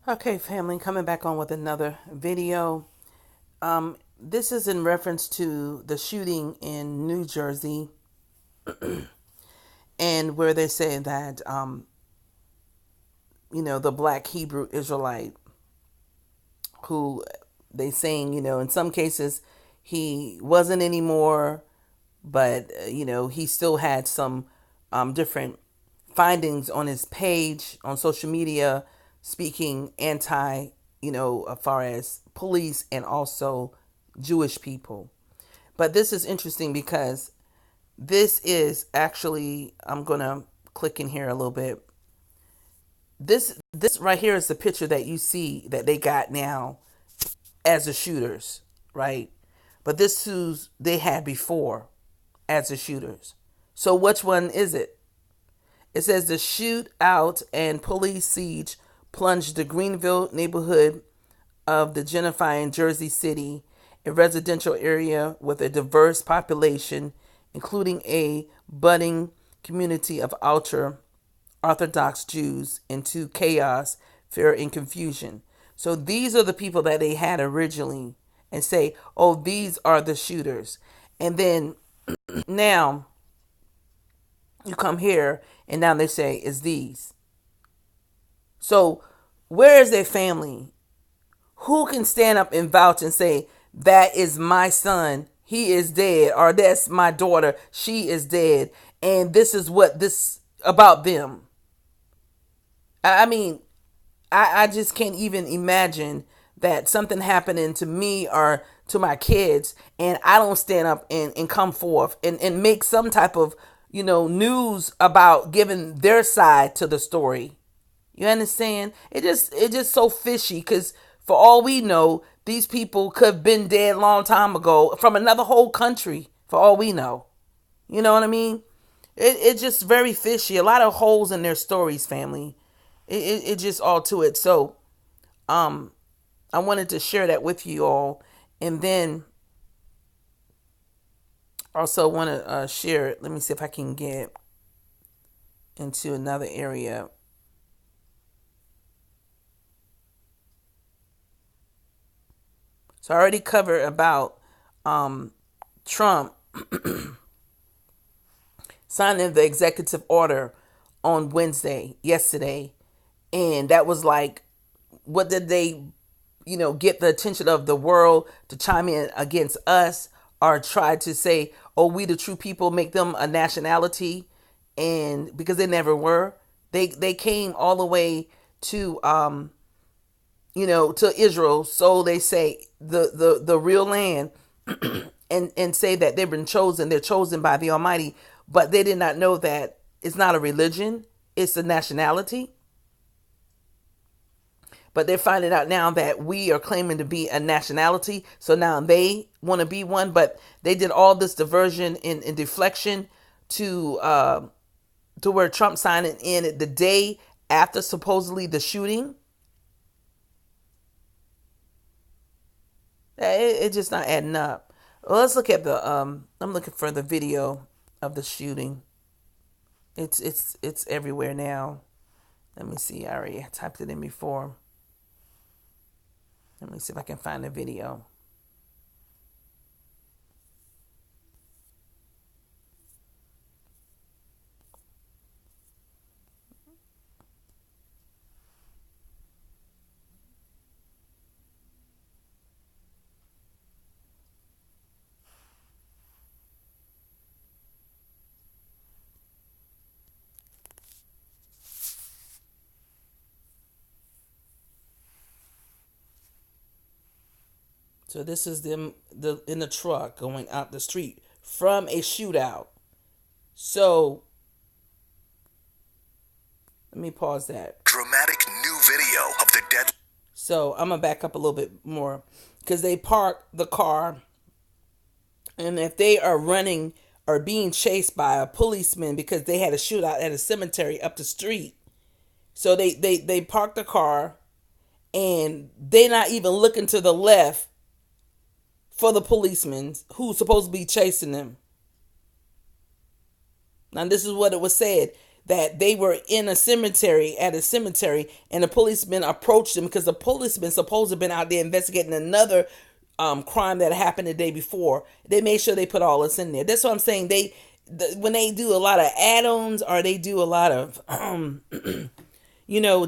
Okay, family, coming back on with another video. This is in reference to the shooting in New Jersey, and where they say that, the black Hebrew Israelite who they saying, in some cases he wasn't anymore, but, he still had some different findings on his page on social media speaking anti, as far as police and also Jewish people. But this is interesting because this is actually, I'm going to click in here a little bit. This right here is the picture that you see that they got now as the shooters, right? But this who's they had before as the shooters. So which one is it? It says the shootout and police siege plunged the Greenville neighborhood of the gentrifying Jersey City, a residential area with a diverse population, including a budding community of ultra Orthodox Jews, into chaos, fear, and confusion. So these are the people that they had originally, and say, oh, these are the shooters. And then now you come here, and now they say, is these. So where is their family? Who can stand up and vouch and say, that is my son, he is dead, or that's my daughter, she is dead, and this is what this about them? I mean, I just can't even imagine that something happening to me or to my kids, and I don't stand up and come forth and make some type of, news about giving their side to the story. You understand? It just so fishy, because for all we know, these people could have been dead a long time ago from another whole country, for all we know. You know what I mean? It's just very fishy. A lot of holes in their stories, family. It just all to it. So um I wanted to share that with you all, and then also want to share it. Let me see if I can get into another area. So I already covered about Trump signing the executive order on yesterday, and that was like, what did they, get the attention of the world to chime in against us, or try to say, oh, we the true people, make them a nationality, and because they never were, they came all the way to to Israel, so they say the real land, and say that they're chosen by the Almighty, but they did not know that it's not a religion, it's a nationality. But they're finding out now that we are claiming to be a nationality, so now they want to be one, but they did all this diversion and deflection to where Trump signed it in the day after supposedly the shooting. It's just not adding up. Well, let's look at the I'm looking for the video of the shooting. It's everywhere now. Let me see. I already typed it in before. Let me see if I can find the video. So this is them in the truck going out the street from a shootout. So let me pause that. Dramatic new video of the dead. So I'm gonna back up a little bit more, because they park the car, and if they are running or being chased by a policeman because they had a shootout at a cemetery up the street, so they park the car, and they're not even looking to the left for the policemen who's supposed to be chasing them. Now this is what it was said. that they were in a cemetery, and the policeman approached them because the policeman supposed to have been out there investigating another crime that happened the day before. They made sure they put all this in there. That's what I'm saying. When they do a lot of add-ons, or they do a lot of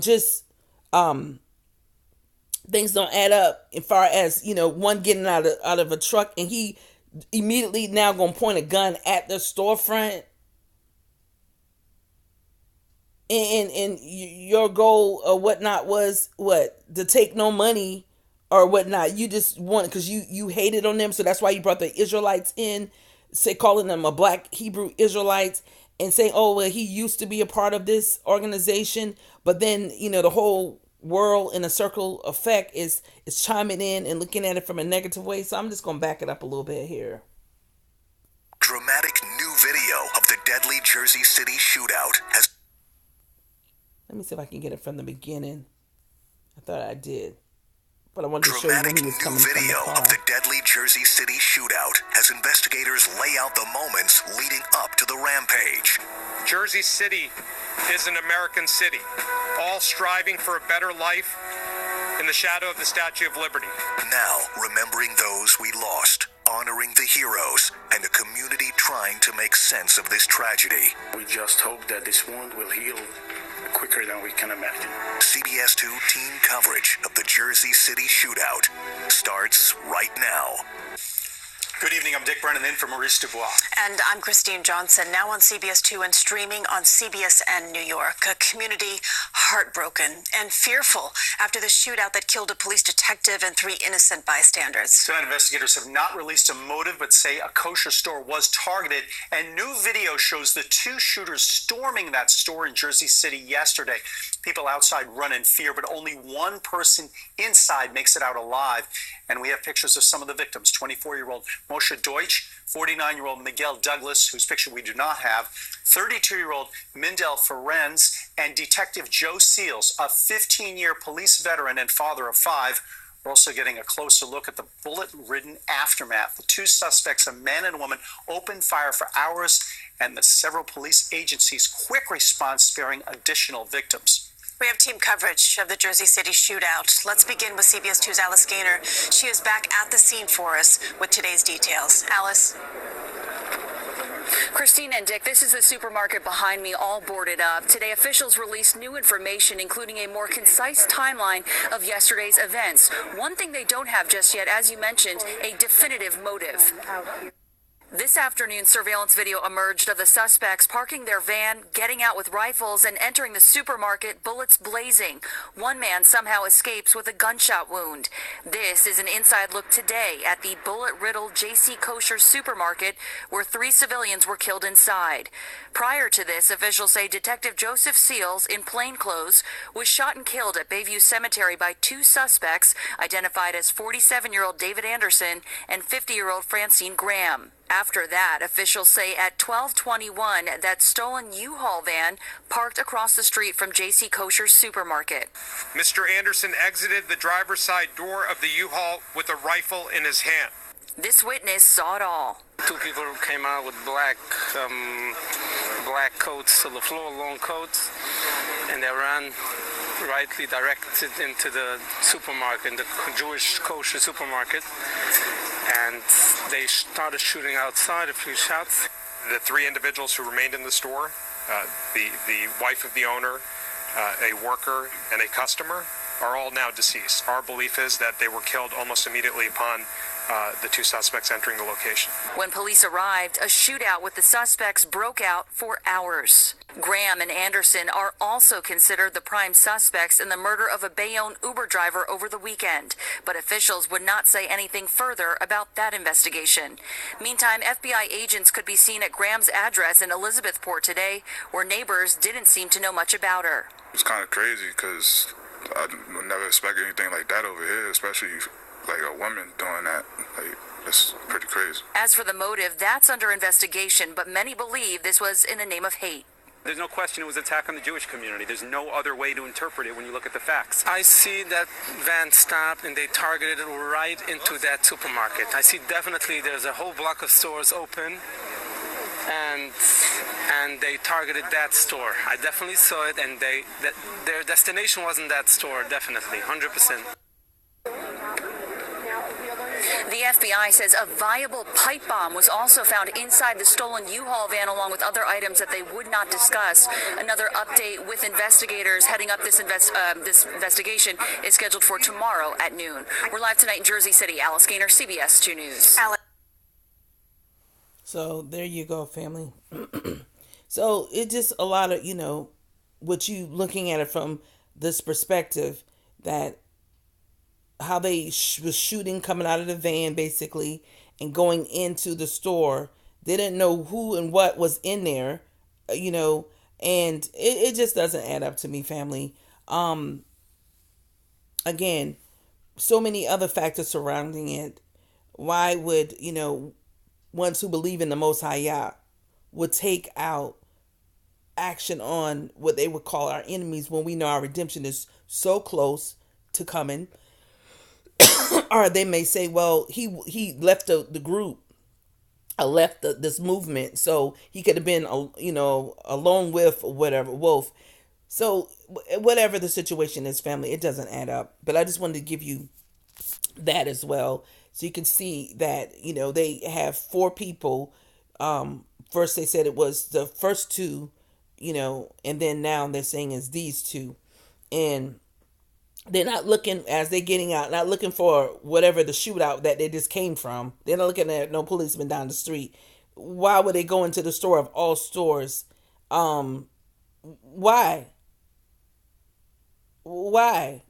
just things don't add up as far as one getting out of a truck and he immediately now gonna point a gun at the storefront, and your goal or whatnot was to take no money or whatnot. You just want, because you hated on them, so that's why you brought the Israelites in, calling them a black Hebrew Israelites, and saying, oh well, he used to be a part of this organization, but then the whole world in a circle effect is chiming in and looking at it from a negative way. So I'm just gonna back it up a little bit here. Dramatic new video of the deadly Jersey City shootout has... Let me see if I can get it from the beginning. I thought I did, but I wanted to show you when he was coming from the car. Dramatic new video of the deadly Jersey City shootout as investigators lay out the moments leading up to the rampage. Jersey City is an American city, all striving for a better life in the shadow of the Statue of Liberty. Now, remembering those we lost, honoring the heroes, and a community trying to make sense of this tragedy. We just hope that this wound will heal quicker than we can imagine. CBS 2 team coverage of the Jersey City shootout starts right now. Good evening, I'm Dick Brennan in for Maurice Dubois. And I'm Christine Johnson, now on CBS 2 and streaming on CBSN New York. A community heartbroken and fearful after the shootout that killed a police detective and 3 innocent bystanders. Tonight, investigators have not released a motive, but say a kosher store was targeted. And new video shows the 2 shooters storming that store in Jersey City yesterday. People outside run in fear, but only one person inside makes it out alive. And we have pictures of some of the victims, 24-year-old Moshe Deutsch, 49-year-old Miguel Douglas, whose picture we do not have, 32-year-old Mindel Ferenz, and Detective Joe Seals, a 15-year police veteran and father of 5. We're also getting a closer look at the bullet-ridden aftermath. The 2 suspects, a man and a woman, opened fire for hours, and the several police agencies' quick response sparing additional victims. We have team coverage of the Jersey City shootout. Let's begin with CBS 2's Alice Gaynor. She is back at the scene for us with today's details. Alice? Christine and Dick, this is the supermarket behind me, all boarded up. Today, officials released new information, including a more concise timeline of yesterday's events. One thing they don't have just yet, as you mentioned, a definitive motive. This afternoon, surveillance video emerged of the suspects parking their van, getting out with rifles, and entering the supermarket, bullets blazing. One man somehow escapes with a gunshot wound. This is an inside look today at the bullet-riddled J.C. Kosher supermarket, where 3 civilians were killed inside. Prior to this, officials say Detective Joseph Seals, in plainclothes, was shot and killed at Bayview Cemetery by 2 suspects, identified as 47-year-old David Anderson and 50-year-old Francine Graham. After that, officials say at 12:21, that stolen U-Haul van parked across the street from J.C. Kosher's supermarket. Mr. Anderson exited the driver's side door of the U-Haul with a rifle in his hand. This witness saw it all. 2 people came out with black coats, to the floor, long coats, and they ran rightly directed into the supermarket, the Jewish kosher supermarket, and they started shooting outside, a few shots. The 3 individuals who remained in the store, the wife of the owner, a worker, and a customer, are all now deceased. Our belief is that they were killed almost immediately upon the 2 suspects entering the location. When police arrived, a shootout with the suspects broke out for hours. Graham and Anderson are also considered the prime suspects in the murder of a Bayonne Uber driver over the weekend, but officials would not say anything further about that investigation. Meantime, FBI agents could be seen at Graham's address in Elizabethport today, where neighbors didn't seem to know much about her. It's kind of crazy because I never expected anything like that over here, especially like a woman doing that. Like, it's pretty crazy. As for the motive, that's under investigation, but many believe this was in the name of hate. There's no question it was an attack on the Jewish community. There's no other way to interpret it when you look at the facts. I see that van stopped and they targeted it right into that supermarket. I see definitely there's a whole block of stores open, and they targeted that store. I definitely saw it, and their destination wasn't that store, definitely, 100%. The FBI says a viable pipe bomb was also found inside the stolen U-Haul van, along with other items that they would not discuss. Another update with investigators heading up this investigation is scheduled for tomorrow at noon. We're live tonight in Jersey City. Alice Gaynor, CBS 2 News. So there you go, family. So it's just a lot of, what you looking at it from this perspective, that how they was shooting coming out of the van basically and going into the store. They didn't know who and what was in there, and it just doesn't add up to me, family. Again, so many other factors surrounding it. Why would, ones who believe in the Most High Yah would take out action on what they would call our enemies when we know our redemption is so close to coming? Or they may say, well, he left the group, left this movement, so he could have been, alone with or whatever, Wolf. So whatever the situation is, family, it doesn't add up. But I just wanted to give you that as well, so you can see that, they have 4 people. First they said it was the first 2, and then now they're saying it's these 2. And they're not looking, as they're getting out, not looking for whatever the shootout that they just came from. They're not looking at no policeman down the street. Why would they go into the store of all stores? Why? Why?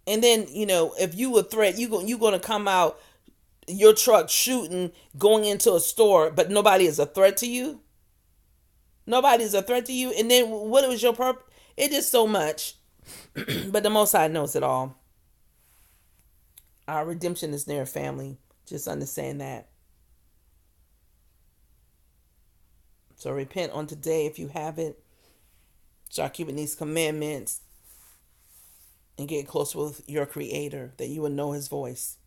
And then, if you a threat, you going to come out your truck shooting, going into a store, but nobody is a threat to you? Nobody is a threat to you? And then what was your purpose? It is so much. But the Most High knows it all. Our redemption is near, family. Just understand that. So repent on today if you haven't. Start keeping these commandments and get close with your Creator, that you will know His voice.